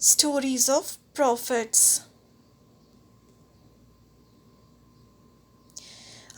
Stories of Prophets.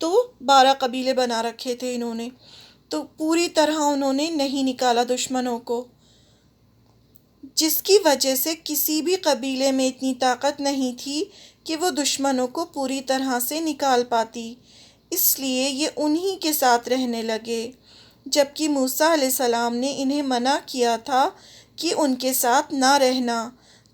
تو 12 قبیلے بنا رکھے تھے انہوں نے، تو پوری طرح انہوں نے نہیں نکالا دشمنوں کو، جس کی وجہ سے کسی بھی قبیلے میں اتنی طاقت نہیں تھی کہ وہ دشمنوں کو پوری طرح سے نکال پاتی، اس لیے یہ انہی کے ساتھ رہنے لگے، جبکہ موسیٰ علیہ السلام نے انہیں منع کیا تھا کہ ان کے ساتھ نہ رہنا،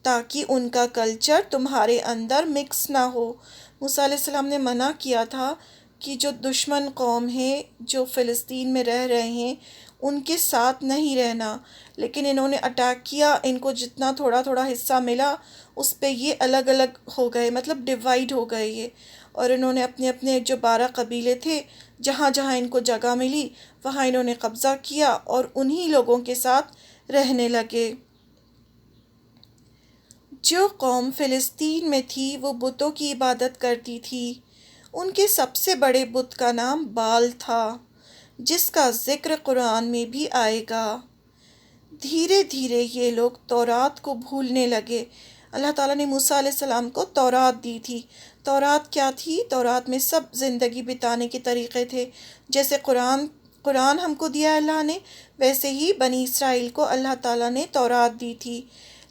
تاکہ ان کا کلچر تمہارے اندر مکس نہ ہو۔ موسیٰ علیہ السلام نے منع کیا تھا کہ جو دشمن قوم ہے، جو فلسطین میں رہ رہے ہیں، ان کے ساتھ نہیں رہنا، لیکن انہوں نے اٹیک کیا، ان کو جتنا تھوڑا تھوڑا حصہ ملا اس پہ یہ الگ الگ ہو گئے، مطلب ڈیوائیڈ ہو گئے یہ، اور انہوں نے اپنے اپنے جو 12 قبیلے تھے، جہاں جہاں ان کو جگہ ملی وہاں انہوں نے قبضہ کیا اور انہی لوگوں کے ساتھ رہنے لگے۔ جو قوم فلسطین میں تھی وہ بتوں کی عبادت کرتی تھی، ان کے سب سے بڑے بت کا نام بال تھا، جس کا ذکر قرآن میں بھی آئے گا۔ دھیرے دھیرے یہ لوگ تورات کو بھولنے لگے۔ اللہ تعالیٰ نے موسیٰ علیہ السلام کو تورات دی تھی۔ تورات کیا تھی؟ تورات میں سب زندگی بتانے کے طریقے تھے، جیسے قرآن ہم کو دیا اللہ نے، ویسے ہی بنی اسرائیل کو اللہ تعالیٰ نے تورات دی تھی۔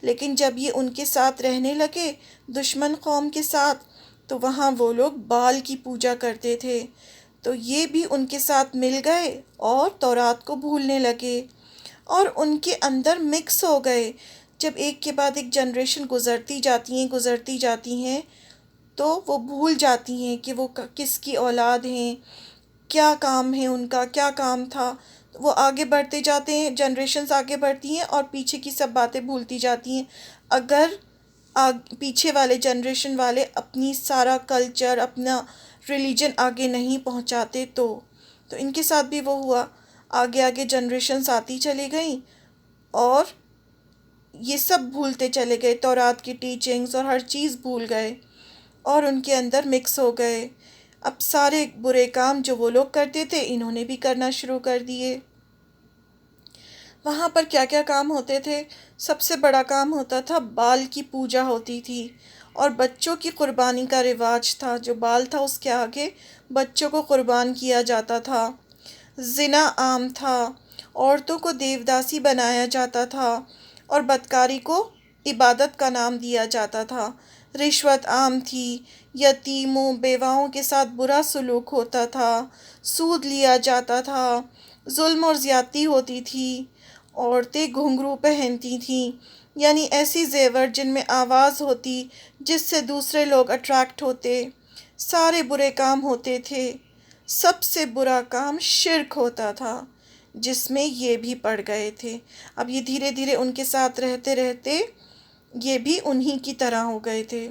لیکن جب یہ ان کے ساتھ رہنے لگے، دشمن قوم کے ساتھ، تو وہاں وہ لوگ بال کی پوجا کرتے تھے، تو یہ بھی ان کے ساتھ مل گئے اور تورات کو بھولنے لگے اور ان کے اندر مکس ہو گئے۔ جب ایک کے بعد ایک جنریشن گزرتی جاتی ہیں تو وہ بھول جاتی ہیں کہ وہ کس کی اولاد ہیں، کیا کام ہے ان کا، کیا کام تھا۔ وہ آگے بڑھتے جاتے ہیں، جنریشنز آگے بڑھتی ہیں اور پیچھے کی سب باتیں بھولتی جاتی ہیں۔ اگر پیچھے والے جنریشن والے اپنی سارا کلچر، اپنا ریلیجن آگے نہیں پہنچاتے تو ان کے ساتھ بھی وہ ہوا، آگے آگے جنریشنز آتی چلی گئیں اور یہ سب بھولتے چلے گئے، تورات کی ٹیچنگز اور ہر چیز بھول گئے اور ان کے اندر مکس ہو گئے۔ اب سارے برے کام جو وہ لوگ کرتے تھے انہوں نے بھی کرنا شروع کر دیے۔ وہاں پر کیا کیا کام ہوتے تھے؟ سب سے بڑا کام ہوتا تھا بال کی پوجا ہوتی تھی، اور بچوں کی قربانی کا رواج تھا۔ جو بال تھا اس کے آگے بچوں کو قربان کیا جاتا تھا۔ زنا عام تھا، عورتوں کو دیوداسی بنایا جاتا تھا اور بدکاری کو عبادت کا نام دیا جاتا تھا۔ رشوت عام تھی، یتیموں بیواؤں کے ساتھ برا سلوک ہوتا تھا، سود لیا جاتا تھا، ظلم اور زیادتی ہوتی تھی، عورتیں گھنگرو پہنتی تھیں، یعنی ایسی زیور جن میں آواز ہوتی جس سے دوسرے لوگ اٹریکٹ ہوتے۔ سارے برے کام ہوتے تھے۔ سب سے برا کام شرک ہوتا تھا، جس میں یہ بھی پڑ گئے تھے۔ اب یہ دھیرے دھیرے ان کے ساتھ رہتے رہتے یہ بھی انہی کی طرح ہو گئے تھے۔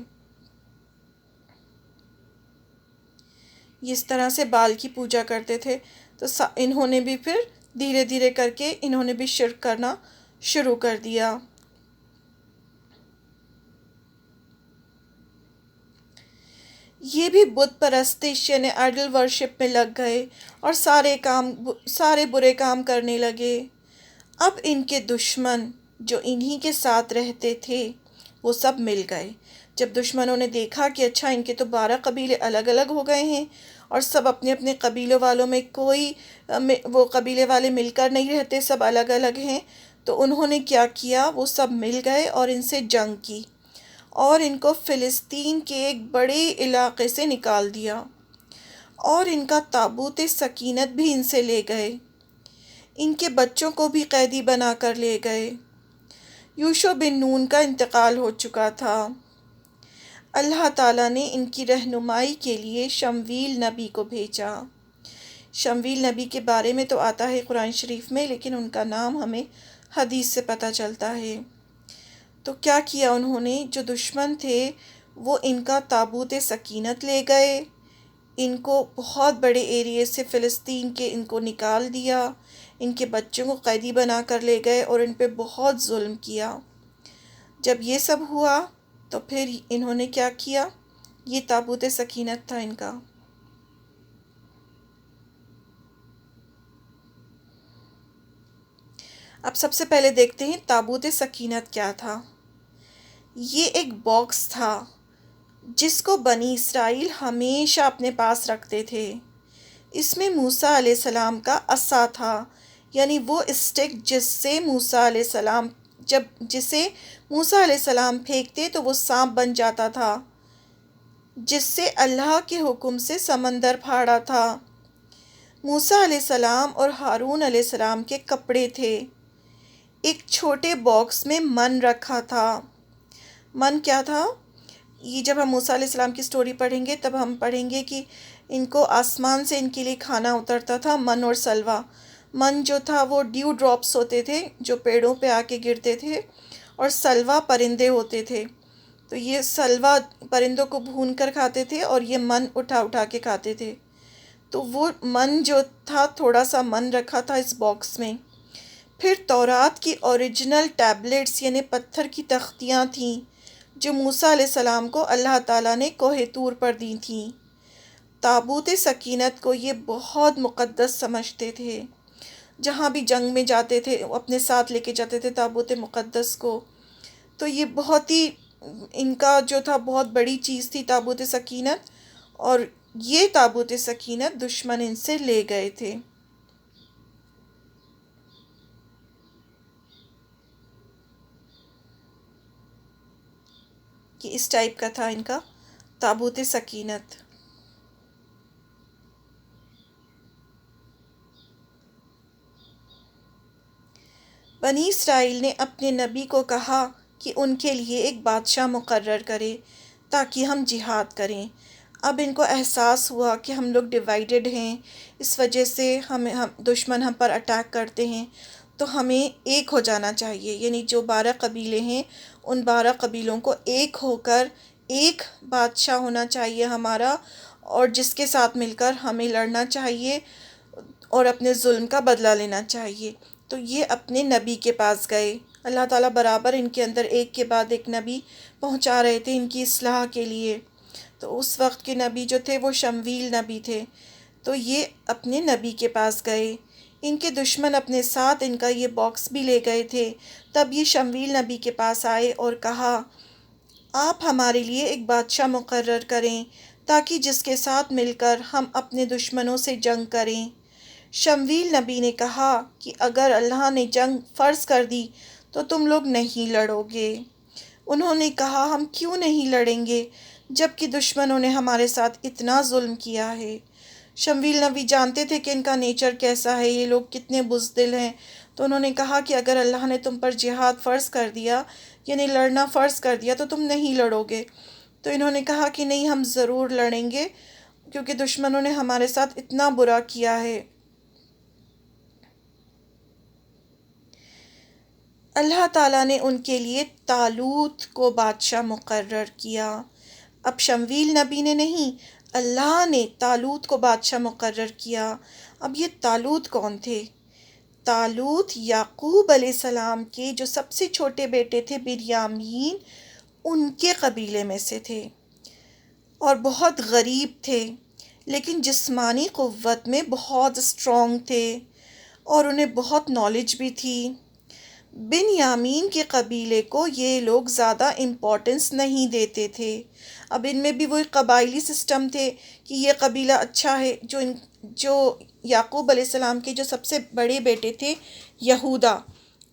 اس طرح سے بال کی پوجا کرتے تھے، تو انہوں نے بھی پھر دھیرے دھیرے کر کے انہوں نے بھی شرک کرنا شروع کر دیا۔ یہ بھی بت پرستش یعنی آئیڈل ورشپ میں لگ گئے اور سارے برے کام کرنے لگے۔ اب ان کے دشمن جو انہی کے ساتھ رہتے تھے وہ سب مل گئے۔ جب دشمنوں نے دیکھا کہ اچھا ان کے تو 12 قبیلے الگ الگ ہو گئے ہیں اور سب اپنے اپنے قبیلوں والوں میں کوئی وہ قبیلے والے مل کر نہیں رہتے، سب الگ الگ ہیں، تو انہوں نے کیا کیا، وہ سب مل گئے اور ان سے جنگ کی اور ان کو فلسطین کے ایک بڑے علاقے سے نکال دیا اور ان کا تابوت سکینت بھی ان سے لے گئے۔ ان کے بچوں کو بھی قیدی بنا کر لے گئے۔ یوشع بن نون کا انتقال ہو چکا تھا۔ اللہ تعالیٰ نے ان کی رہنمائی کے لیے شمویل نبی کو بھیجا۔ شمویل نبی کے بارے میں تو آتا ہے قرآن شریف میں، لیکن ان کا نام ہمیں حدیث سے پتہ چلتا ہے۔ تو کیا کیا انہوں نے؟ جو دشمن تھے وہ ان کا تابوت سکینت لے گئے، ان کو بہت بڑے ایریے سے فلسطین کے ان کو نکال دیا، ان کے بچوں کو قیدی بنا کر لے گئے اور ان پہ بہت ظلم کیا۔ جب یہ سب ہوا تو پھر انہوں نے کیا کیا؟ یہ تابوت سکینت تھا ان کا۔ اب سب سے پہلے دیکھتے ہیں تابوت سکینت کیا تھا۔ یہ ایک باکس تھا جس کو بنی اسرائیل ہمیشہ اپنے پاس رکھتے تھے۔ اس میں موسیٰ علیہ السلام کا عصا تھا، یعنی وہ اسٹک جسے موسیٰ علیہ السلام پھینکتے تو وہ سانپ بن جاتا تھا، جس سے اللہ کے حکم سے سمندر پھاڑا تھا۔ موسیٰ علیہ السلام اور ہارون علیہ السلام کے کپڑے تھے۔ ایک چھوٹے باکس میں من رکھا تھا۔ من کیا تھا؟ یہ جب ہم موسیٰ علیہ السلام کی سٹوری پڑھیں گے تب ہم پڑھیں گے کہ ان کو آسمان سے ان کے لیے کھانا اترتا تھا، من اور سلوہ۔ من جو تھا وہ ڈیو ڈراپس ہوتے تھے جو پیڑوں پہ آ کے گرتے تھے، اور سلوہ پرندے ہوتے تھے۔ تو یہ سلوہ پرندوں کو بھون کر کھاتے تھے اور یہ من اٹھا اٹھا کے کھاتے تھے۔ تو وہ من جو تھا، تھوڑا سا من رکھا تھا اس باکس میں۔ پھر تورات کی اوریجنل ٹیبلٹس یعنی پتھر کی تختیاں تھیں جو موسیٰ علیہ السلام کو اللہ تعالیٰ نے کوہ طور پر دی تھیں۔ تابوت سکینت کو یہ بہت مقدس سمجھتے تھے۔ جہاں بھی جنگ میں جاتے تھے وہ اپنے ساتھ لے کے جاتے تھے تابوت مقدس کو۔ تو یہ بہت ہی ان کا جو تھا بہت بڑی چیز تھی تابوت سکینت، اور یہ تابوت سکینت دشمن ان سے لے گئے تھے۔ کہ اس ٹائپ کا تھا ان کا تابوت سکینت۔ بنی اسرائیل نے اپنے نبی کو کہا کہ ان کے لیے ایک بادشاہ مقرر کرے تاکہ ہم جہاد کریں۔ اب ان کو احساس ہوا کہ ہم لوگ ڈیوائیڈڈ ہیں، اس وجہ سے ہم دشمن ہم پر اٹیک کرتے ہیں، تو ہمیں ایک ہو جانا چاہیے، یعنی جو 12 قبیلے ہیں ان 12 قبیلوں کو ایک ہو کر ایک بادشاہ ہونا چاہیے ہمارا، اور جس کے ساتھ مل کر ہمیں لڑنا چاہیے اور اپنے ظلم کا بدلہ لینا چاہیے۔ تو یہ اپنے نبی کے پاس گئے۔ اللہ تعالیٰ برابر ان کے اندر ایک کے بعد ایک نبی پہنچا رہے تھے ان کی اصلاح کے لیے۔ تو اس وقت کے نبی جو تھے وہ شمویل نبی تھے۔ تو یہ اپنے نبی کے پاس گئے۔ ان کے دشمن اپنے ساتھ ان کا یہ باکس بھی لے گئے تھے۔ تب یہ شمویل نبی کے پاس آئے اور کہا، آپ ہمارے لیے ایک بادشاہ مقرر کریں تاکہ جس کے ساتھ مل کر ہم اپنے دشمنوں سے جنگ کریں۔ شمویل نبی نے کہا کہ اگر اللہ نے جنگ فرض کر دی تو تم لوگ نہیں لڑو گے۔ انہوں نے کہا، ہم کیوں نہیں لڑیں گے جبکہ دشمنوں نے ہمارے ساتھ اتنا ظلم کیا ہے۔ شمویل نبی جانتے تھے کہ ان کا نیچر کیسا ہے، یہ لوگ کتنے بزدل ہیں۔ تو انہوں نے کہا کہ اگر اللہ نے تم پر جہاد فرض کر دیا، یعنی لڑنا فرض کر دیا، تو تم نہیں لڑو گے۔ تو انہوں نے کہا کہ نہیں، ہم ضرور لڑیں گے کیونکہ دشمنوں نے ہمارے ساتھ اتنا برا کیا ہے۔ اللہ تعالیٰ نے ان کے لیے طالوت کو بادشاہ مقرر کیا۔ اب شمویل نبی نے نہیں، اللہ نے طالوت کو بادشاہ مقرر کیا۔ اب یہ طالوت کون تھے؟ طالوت یعقوب علیہ السلام کے جو سب سے چھوٹے بیٹے تھے بنیامین، ان کے قبیلے میں سے تھے، اور بہت غریب تھے، لیکن جسمانی قوت میں بہت اسٹرانگ تھے، اور انہیں بہت نالج بھی تھی۔ بنیامین کے قبیلے کو یہ لوگ زیادہ امپورٹنس نہیں دیتے تھے۔ اب ان میں بھی وہی قبائلی سسٹم تھے کہ یہ قبیلہ اچھا ہے۔ جو یعقوب علیہ السلام کے جو سب سے بڑے بیٹے تھے یہودا،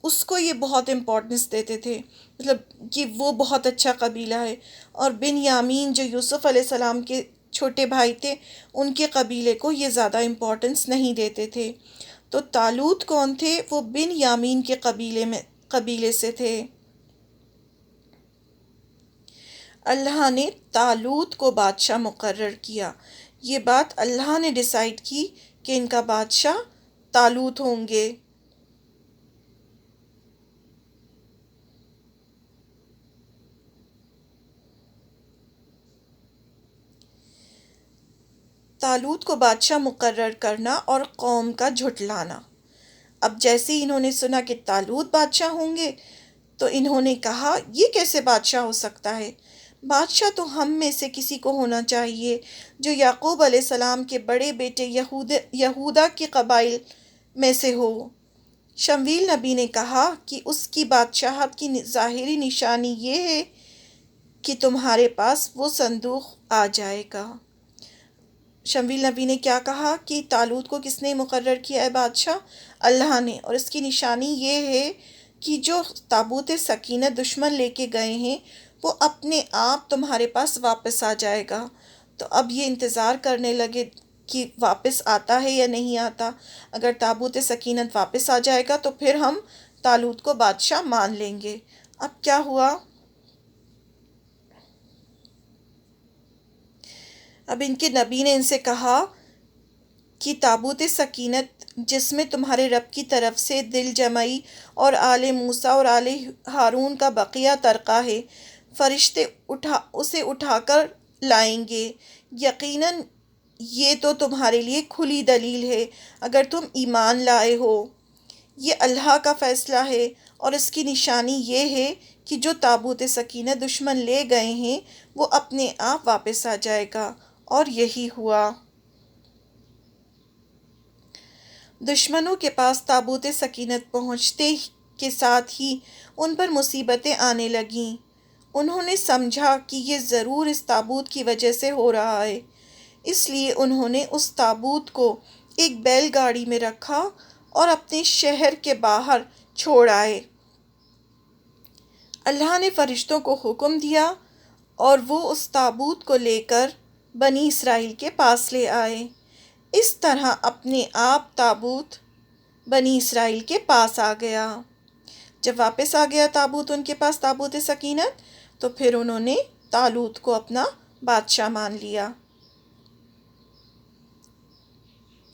اس کو یہ بہت امپورٹنس دیتے تھے، مطلب کہ وہ بہت اچھا قبیلہ ہے۔ اور بنیامین جو یوسف علیہ السلام کے چھوٹے بھائی تھے، ان کے قبیلے کو یہ زیادہ امپورٹنس نہیں دیتے تھے۔ تو طالوت کون تھے؟ وہ بنیامین کے قبیلے سے تھے۔ اللہ نے طالوت کو بادشاہ مقرر کیا۔ یہ بات اللہ نے ڈیسائیڈ کی کہ ان کا بادشاہ طالوت ہوں گے۔ طالوت کو بادشاہ مقرر کرنا اور قوم کا جھٹلانا۔ اب جیسے ہی انہوں نے سنا کہ طالوت بادشاہ ہوں گے تو انہوں نے کہا، یہ کیسے بادشاہ ہو سکتا ہے؟ بادشاہ تو ہم میں سے کسی کو ہونا چاہیے جو یعقوب علیہ السلام کے بڑے بیٹے یہودا کے قبائل میں سے ہو۔ شمویل نبی نے کہا کہ اس کی بادشاہت کی ظاہری نشانی یہ ہے کہ تمہارے پاس وہ صندوق آ جائے گا۔ شمویل نبی نے کیا کہا کہ طالوت کو کس نے مقرر کیا ہے بادشاہ؟ اللہ نے، اور اس کی نشانی یہ ہے کہ جو تابوت سکینت دشمن لے کے گئے ہیں وہ اپنے آپ تمہارے پاس واپس آ جائے گا۔ تو اب یہ انتظار کرنے لگے کہ واپس آتا ہے یا نہیں آتا۔ اگر تابوت سکینت واپس آ جائے گا تو پھر ہم طالوت کو بادشاہ مان لیں گے۔ اب کیا ہوا؟ اب ان کے نبی نے ان سے کہا کہ تابوت سکینت جس میں تمہارے رب کی طرف سے دل جمعی اور آل موسیٰ اور آل ہارون کا بقیہ ترکہ ہے، فرشتے اسے اٹھا کر لائیں گے۔ یقیناً یہ تو تمہارے لیے کھلی دلیل ہے اگر تم ایمان لائے ہو۔ یہ اللہ کا فیصلہ ہے اور اس کی نشانی یہ ہے کہ جو تابوت سکینت دشمن لے گئے ہیں وہ اپنے آپ واپس آ جائے گا، اور یہی ہوا۔ دشمنوں کے پاس تابوت سکینت پہنچتے کے ساتھ ہی ان پر مصیبتیں آنے لگیں۔ انہوں نے سمجھا کہ یہ ضرور اس تابوت کی وجہ سے ہو رہا ہے، اس لیے انہوں نے اس تابوت کو ایک بیل گاڑی میں رکھا اور اپنے شہر کے باہر چھوڑ آئے۔ اللہ نے فرشتوں کو حکم دیا اور وہ اس تابوت کو لے کر بنی اسرائیل کے پاس لے آئے۔ اس طرح اپنے آپ تابوت بنی اسرائیل کے پاس آ گیا۔ جب واپس آ گیا تابوت ان کے پاس، تابوت سکینت، تو پھر انہوں نے طالوت کو اپنا بادشاہ مان لیا۔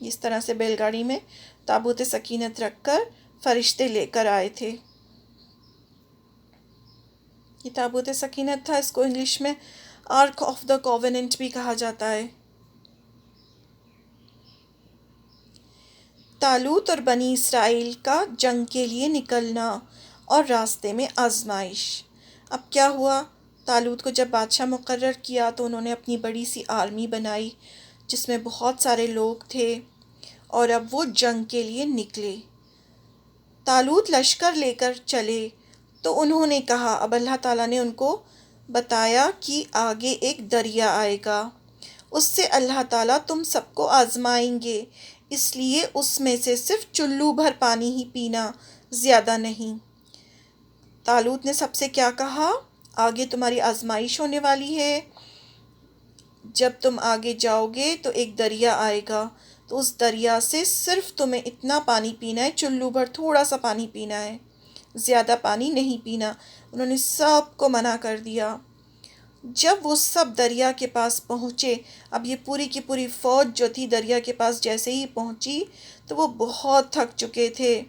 اس طرح سے بیل گاڑی میں تابوت سکینت رکھ کر فرشتے لے کر آئے تھے۔ یہ تابوت سکینت تھا، اس کو انگلش میں آرک آف دا کووننٹ بھی کہا جاتا ہے۔ طالوت اور بنی اسرائیل کا جنگ کے لیے نکلنا اور راستے میں آزمائش۔ اب کیا ہوا؟ طالوت کو جب بادشاہ مقرر کیا تو انہوں نے اپنی بڑی سی آرمی بنائی جس میں بہت سارے لوگ تھے، اور اب وہ جنگ کے لیے نکلے۔ طالوت لشکر لے کر چلے تو انہوں نے کہا، اب اللہ تعالیٰ نے ان کو بتایا کہ آگے ایک دریا آئے گا، اس سے اللہ تعالیٰ تم سب کو آزمائیں گے، اس لیے اس میں سے صرف چلو بھر پانی ہی پینا، زیادہ نہیں۔ طالوت نے سب سے کیا کہا؟ آگے تمہاری آزمائش ہونے والی ہے، جب تم آگے جاؤ گے تو ایک دریا آئے گا، تو اس دریا سے صرف تمہیں اتنا پانی پینا ہے، چلو بھر تھوڑا سا پانی پینا ہے، زیادہ پانی نہیں پینا۔ انہوں نے سب کو منع کر دیا۔ جب وہ سب دریا کے پاس پہنچے، اب یہ پوری کی پوری فوج جو تھی دریا کے پاس جیسے ہی پہنچی تو وہ بہت تھک چکے تھے۔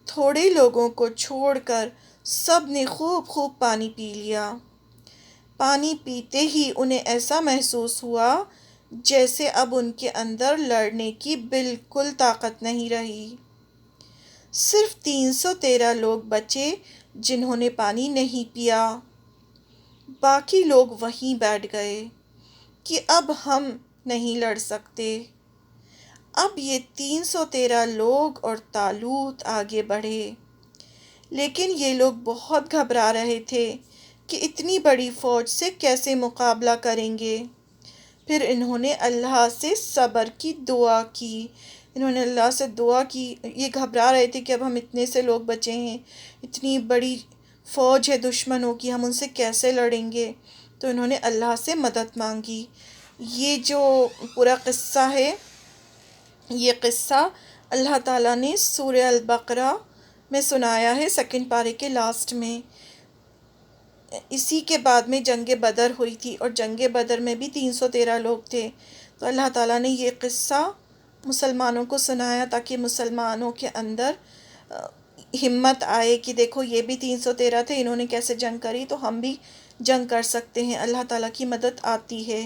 تھوڑے لوگوں کو چھوڑ کر سب نے خوب خوب پانی پی لیا۔ پانی پیتے ہی انہیں ایسا محسوس ہوا جیسے اب ان کے اندر لڑنے کی بالکل طاقت نہیں رہی۔ صرف 313 لوگ بچے جنہوں نے پانی نہیں پیا۔ باقی لوگ وہیں بیٹھ گئے کہ اب ہم نہیں لڑ سکتے۔ اب یہ 313 لوگ اور طالوت آگے بڑھے، لیکن یہ لوگ بہت گھبرا رہے تھے کہ اتنی بڑی فوج سے کیسے مقابلہ کریں گے۔ پھر انہوں نے اللہ سے صبر کی دعا کی۔ انہوں نے اللہ سے دعا کی، یہ گھبرا رہے تھے کہ اب ہم اتنے سے لوگ بچے ہیں، اتنی بڑی فوج ہے دشمنوں کی، ہم ان سے کیسے لڑیں گے؟ تو انہوں نے اللہ سے مدد مانگی۔ یہ جو پورا قصہ ہے، یہ قصہ اللہ تعالیٰ نے سورہ البقرہ میں سنایا ہے، سیکنڈ پارے کے لاسٹ میں۔ اسی کے بعد میں جنگ بدر ہوئی تھی، اور جنگ بدر میں بھی 313 لوگ تھے۔ تو اللہ تعالیٰ نے یہ قصہ مسلمانوں کو سنایا تاکہ مسلمانوں کے اندر ہمت آئے کہ دیکھو یہ بھی 313 تھے، انہوں نے کیسے جنگ کری، تو ہم بھی جنگ کر سکتے ہیں، اللہ تعالیٰ کی مدد آتی ہے۔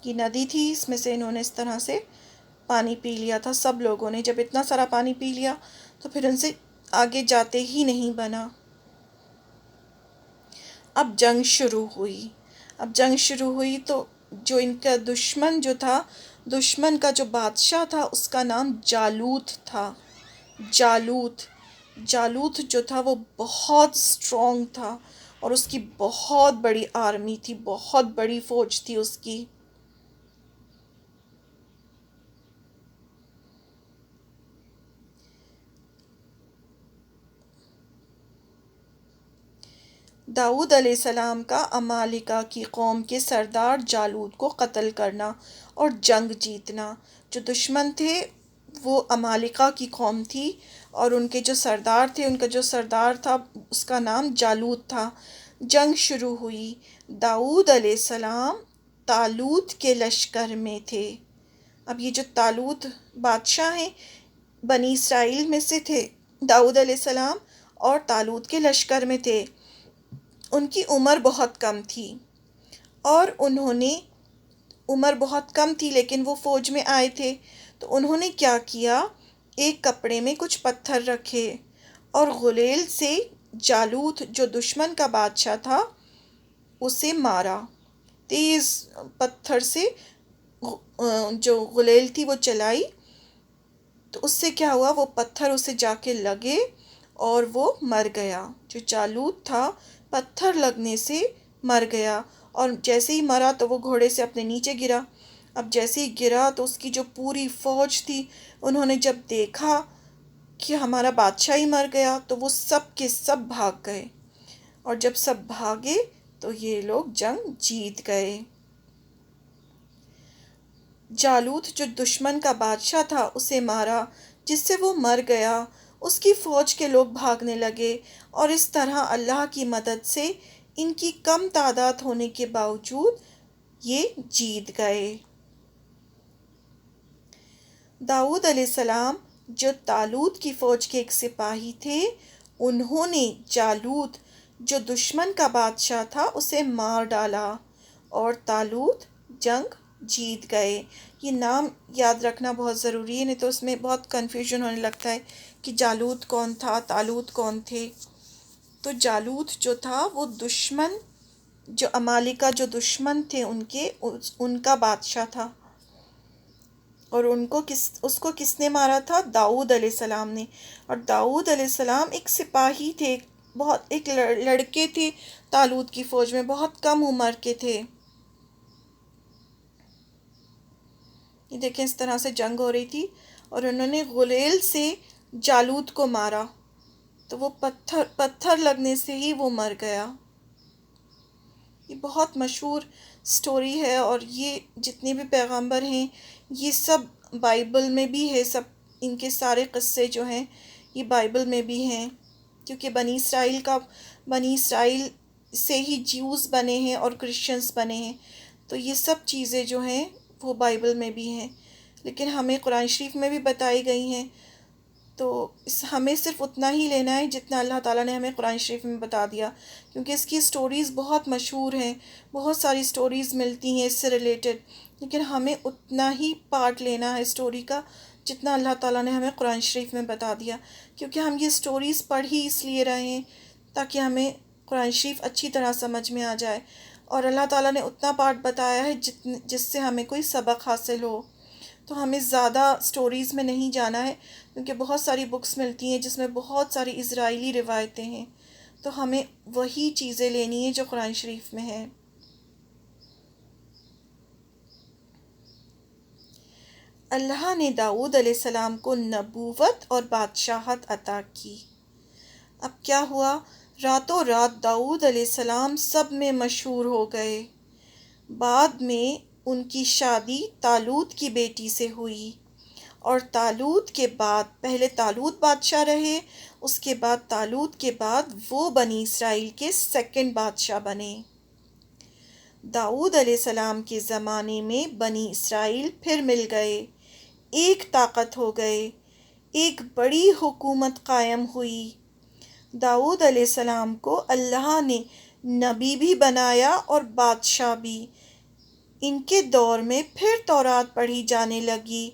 یہ ندی تھی، اس میں سے انہوں نے اس طرح سے پانی پی لیا تھا سب لوگوں نے۔ جب اتنا سارا پانی پی لیا تو پھر ان سے آگے جاتے ہی نہیں بنا۔ اب جنگ شروع ہوئی۔ اب جنگ شروع ہوئی تو جو ان کا دشمن جو تھا، دشمن کا جو بادشاہ تھا، اس کا نام جالوت تھا۔ جالوت جو تھا وہ بہت اسٹرانگ تھا، اور اس کی بہت بڑی آرمی تھی، بہت بڑی فوج تھی اس کی۔ داؤد علیہ السلام کا عمالقہ کی قوم کے سردار جالوت کو قتل کرنا اور جنگ جیتنا۔ جو دشمن تھے وہ عمالقہ کی قوم تھی، اور ان کے جو سردار تھے، ان کا جو سردار تھا اس کا نام جالوت تھا۔ جنگ شروع ہوئی۔ داؤد علیہ السلام طالوت کے لشکر میں تھے۔ اب یہ جو طالوت بادشاہ ہیں، بنی اسرائیل میں سے تھے داؤد علیہ السلام، اور طالوت کے لشکر میں تھے۔ ان کی عمر بہت کم تھی، اور عمر بہت کم تھی لیکن وہ فوج میں آئے تھے، تو انہوں نے کیا کیا، ایک کپڑے میں کچھ پتھر رکھے اور غلیل سے جالوت جو دشمن کا بادشاہ تھا اسے مارا۔ تیز پتھر سے جو غلیل تھی وہ چلائی، تو اس سے کیا ہوا، وہ پتھر اسے جا کے لگے اور وہ مر گیا۔ جو جالوت تھا پتھر لگنے سے مر گیا، اور جیسے ہی مرا تو وہ گھوڑے سے اپنے نیچے گرا۔ اب جیسے ہی گرا تو اس کی جو پوری فوج تھی، انہوں نے جب دیکھا کہ ہمارا بادشاہ ہی مر گیا تو وہ سب کے سب بھاگ گئے، اور جب سب بھاگے تو یہ لوگ جنگ جیت گئے۔ جالوت جو دشمن کا بادشاہ تھا اسے مارا، جس سے وہ مر گیا۔ اس کی فوج کے لوگ بھاگنے لگے، اور اس طرح اللہ کی مدد سے ان کی کم تعداد ہونے کے باوجود یہ جیت گئے۔ داؤد علیہ السلام جو طالوت کی فوج کے ایک سپاہی تھے، انہوں نے جالوت جو دشمن کا بادشاہ تھا اسے مار ڈالا، اور طالوت جنگ جیت گئے۔ یہ نام یاد رکھنا بہت ضروری ہے، نہیں تو اس میں بہت کنفیوژن ہونے لگتا ہے کہ جالوت کون تھا، طالوت کون تھے۔ تو جالوت جو تھا وہ دشمن، جو عمالقہ جو دشمن تھے ان کا بادشاہ تھا، اور اس کو کس نے مارا تھا، داؤد علیہ السلام نے۔ اور داؤد علیہ السلام ایک سپاہی تھے، ایک لڑکے تھے طالوت کی فوج میں، بہت کم عمر کے تھے۔ یہ دیکھیں اس طرح سے جنگ ہو رہی تھی، اور انہوں نے غلیل سے جالوت کو مارا، تو وہ پتھر لگنے سے ہی وہ مر گیا۔ یہ بہت مشہور سٹوری ہے، اور یہ جتنے بھی پیغمبر ہیں یہ سب بائبل میں بھی ہے، سب ان کے سارے قصے جو ہیں یہ بائبل میں بھی ہیں، کیونکہ بنی اسرائیل سے ہی جیوز بنے ہیں اور کرسچنز بنے ہیں، تو یہ سب چیزیں جو ہیں وہ بائبل میں بھی ہیں، لیکن ہمیں قرآن شریف میں بھی بتائی گئی ہیں، تو ہمیں صرف اتنا ہی لینا ہے جتنا اللہ تعالیٰ نے ہمیں قرآن شریف میں بتا دیا، کیونکہ اس کی سٹوریز بہت مشہور ہیں، بہت ساری سٹوریز ملتی ہیں اس سے ریلیٹڈ، لیکن ہمیں اتنا ہی پارٹ لینا ہے سٹوری کا جتنا اللہ تعالیٰ نے ہمیں قرآن شریف میں بتا دیا، کیونکہ ہم یہ سٹوریز پڑھ ہی اس لیے رہے ہیں تاکہ ہمیں قرآن شریف اچھی طرح سمجھ میں آ جائے، اور اللہ تعالیٰ نے اتنا پارٹ بتایا ہے جس سے ہمیں کوئی سبق حاصل ہو۔ تو ہمیں زیادہ سٹوریز میں نہیں جانا ہے، کیونکہ بہت ساری بکس ملتی ہیں جس میں بہت ساری اسرائیلی روایتیں ہیں، تو ہمیں وہی چیزیں لینی ہیں جو قرآن شریف میں ہیں۔ اللہ نے داؤد علیہ السلام کو نبوت اور بادشاہت عطا کی۔ اب کیا ہوا، راتوں رات داؤد علیہ السلام سب میں مشہور ہو گئے۔ بعد میں ان کی شادی طالوت کی بیٹی سے ہوئی، اور طالوت کے بعد، پہلے طالوت بادشاہ رہے، اس کے بعد طالوت کے بعد وہ بنی اسرائیل کے سیکنڈ بادشاہ بنے۔ داؤد علیہ السلام کے زمانے میں بنی اسرائیل پھر مل گئے، ایک طاقت ہو گئے، ایک بڑی حکومت قائم ہوئی۔ داؤد علیہ السلام کو اللہ نے نبی بھی بنایا اور بادشاہ بھی۔ ان کے دور میں پھر تورات پڑھی جانے لگی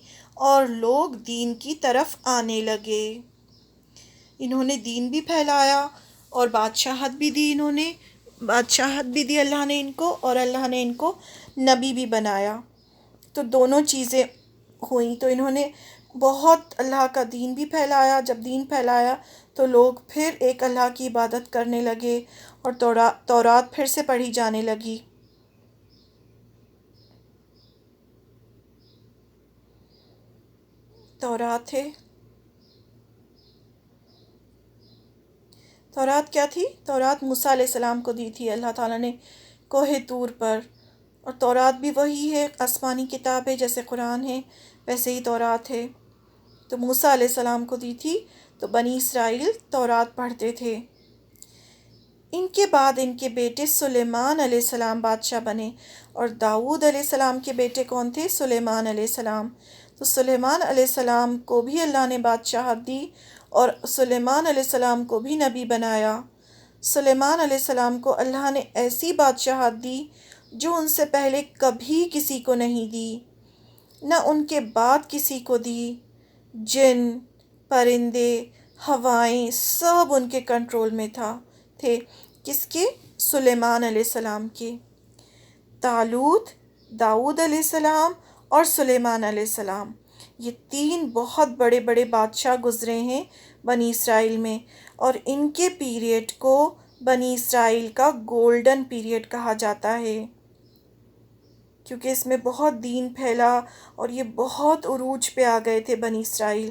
اور لوگ دین کی طرف آنے لگے۔ انہوں نے دین بھی پھیلایا اور بادشاہت بھی دی اللہ نے ان کو، اور اللہ نے ان کو نبی بھی بنایا۔ تو دونوں چیزیں ہوئیں، تو انہوں نے بہت اللہ کا دین بھی پھیلایا۔ جب دین پھیلایا تو لوگ پھر ایک اللہ کی عبادت کرنے لگے، اور تورات پھر سے پڑھی جانے لگی۔ تورات کیا تھی؟ تورات موسیٰ علیہ السلام کو دی تھی اللہ تعالیٰ نے کوہ طور پر، اور تورات بھی وہی ہے، آسمانی کتاب ہے، جیسے قرآن ہے ویسے ہی تورات ہے۔ تو موسیٰ علیہ السلام کو دی تھی، تو بنی اسرائیل تورات پڑھتے تھے۔ ان کے بعد ان کے بیٹے سلیمان علیہ السلام بادشاہ بنے، اور داؤد علیہ السلام کے بیٹے کون تھے؟ سلیمان علیہ السلام۔ تو سلیمان علیہ السلام کو بھی اللہ نے بادشاہت دی، اور سلیمان علیہ السلام کو بھی نبی بنایا۔ سلیمان علیہ السلام کو اللہ نے ایسی بادشاہت دی جو ان سے پہلے کبھی کسی کو نہیں دی، نہ ان کے بعد کسی کو دی۔ جن، پرندے، ہوائیں سب ان کے کنٹرول میں تھے۔ کس کے؟ سلیمان علیہ السلام کے۔ طالوت، داؤد علیہ السلام اور سلیمان علیہ السلام، یہ تین بہت بڑے بڑے بادشاہ گزرے ہیں بنی اسرائیل میں، اور ان کے پیریڈ کو بنی اسرائیل کا گولڈن پیریڈ کہا جاتا ہے، کیونکہ اس میں بہت دین پھیلا اور یہ بہت عروج پہ آ گئے تھے بنی اسرائیل۔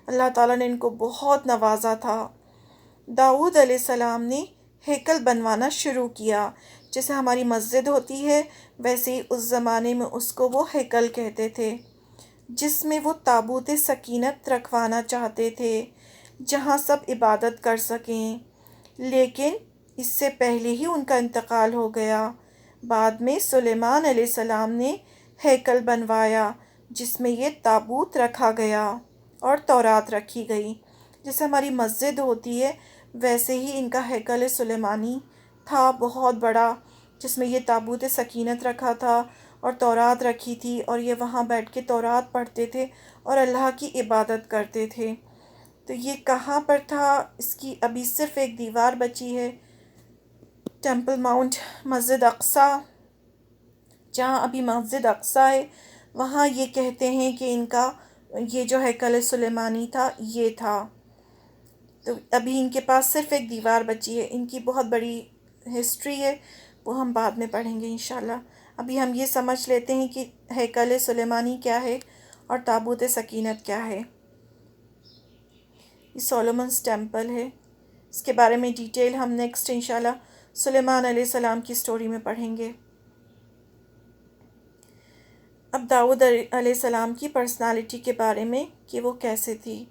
اللہ تعالیٰ نے ان کو بہت نوازا تھا۔ داؤد علیہ السلام نے ہیکل بنوانا شروع کیا، جیسے ہماری مسجد ہوتی ہے ویسے ہی اس زمانے میں اس کو وہ ہیکل کہتے تھے، جس میں وہ تابوت سکینت رکھوانا چاہتے تھے، جہاں سب عبادت کر سکیں۔ لیکن اس سے پہلے ہی ان کا انتقال ہو گیا۔ بعد میں سلیمان علیہ السلام نے ہیکل بنوایا، جس میں یہ تابوت رکھا گیا اور تورات رکھی گئی۔ جیسے ہماری مسجد ہوتی ہے ویسے ہی ان کا ہیکل سلیمانی تھا، بہت بڑا، جس میں یہ تابوت سکینت رکھا تھا اور تورات رکھی تھی، اور یہ وہاں بیٹھ کے تورات پڑھتے تھے اور اللہ کی عبادت کرتے تھے۔ تو یہ کہاں پر تھا؟ اس کی ابھی صرف ایک دیوار بچی ہے، ٹیمپل ماؤنٹ، مسجد اقصیٰ، جہاں ابھی مسجد اقصیٰ ہے، وہاں یہ کہتے ہیں کہ ان کا یہ جو ہیکل سلیمانی تھا یہ تھا۔ تو ابھی ان کے پاس صرف ایک دیوار بچی ہے۔ ان کی بہت بڑی ہسٹری ہے، وہ ہم بعد میں پڑھیں گے انشاءاللہ۔ ابھی ہم یہ سمجھ لیتے ہیں کہ ہیکل سلیمانی کیا ہے اور تابوت سکینت کیا ہے۔ یہ سولومنس ٹیمپل ہے، اس کے بارے میں ڈیٹیل ہم نیکسٹ انشاءاللہ سلیمان علیہ السلام کی سٹوری میں پڑھیں گے۔ اب داؤد علیہ السلام کی پرسنالٹی کے بارے میں کہ وہ کیسے تھی۔